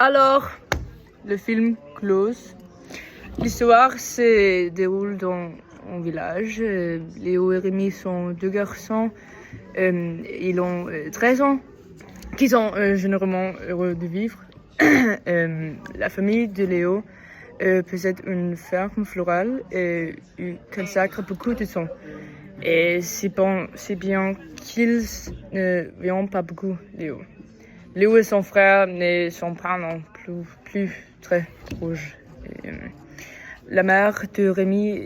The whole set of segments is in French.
Alors, le film close. L'histoire se déroule dans un village. Léo et Rémi sont deux garçons. Ils ont 13 ans, qui sont généralement heureux de vivre. La famille de Léo possède une ferme florale et y consacre beaucoup de temps. Et c'est bien qu'ils ne voient pas beaucoup Léo. Léo et son frère ne sont pas non plus très proches. La mère de Rémi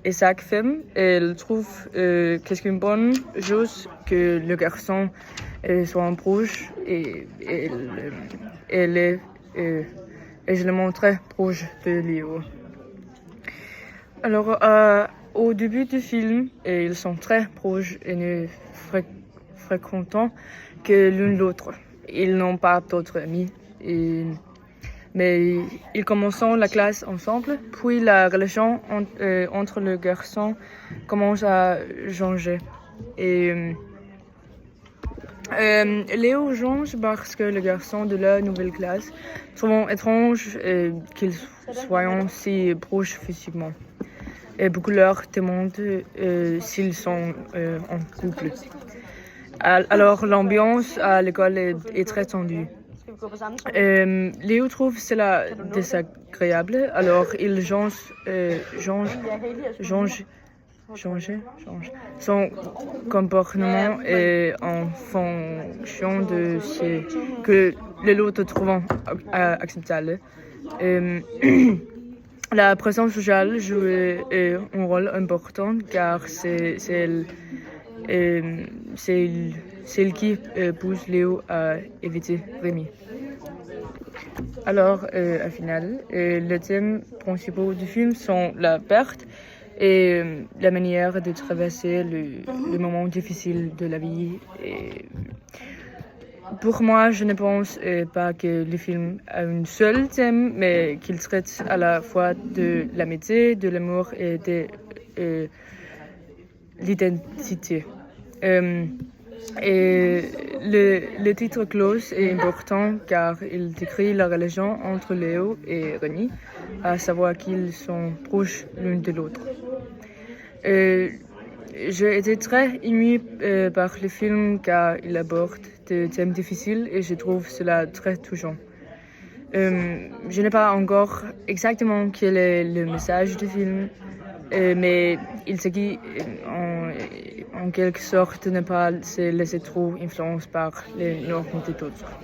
est sa femme. Elle trouve que c'est une bonne chose que le garçon soit un proche et elle est également très proche de Léo. Alors, au début du film, ils sont très proches et ne fréquentent que l'un l'autre. Ils n'ont pas d'autres amis, mais ils commencent la classe ensemble. Puis la relation entre le garçon commence à changer. Et Léo change parce que le garçon de la nouvelle classe trouve étrange qu'ils soient si proches physiquement. Et beaucoup leur demandent s'ils sont en couple. Alors l'ambiance à l'école est très tendue. Léo trouve cela désagréable, alors il change son comportement en fonction de ce que l'autre trouve acceptable. La présence sociale joue un rôle important car c'est celle qui pousse Léo à éviter Rémi. Alors, au final, les thèmes principaux du film sont la perte et la manière de traverser le moment difficile de la vie. Et pour moi, je ne pense pas que le film a un seul thème, mais qu'il traite à la fois de l'amitié, de l'amour et de l'identité. Et le titre close est important car il décrit la relation entre Léo et Rémi, à savoir qu'ils sont proches l'un de l'autre. J'ai été très émue par le film car il aborde des thèmes difficiles et je trouve cela très touchant. Je n'ai pas encore exactement quel est le message du film, mais il s'agit en quelque sorte de ne pas se laisser trop influencer par les normes des autres.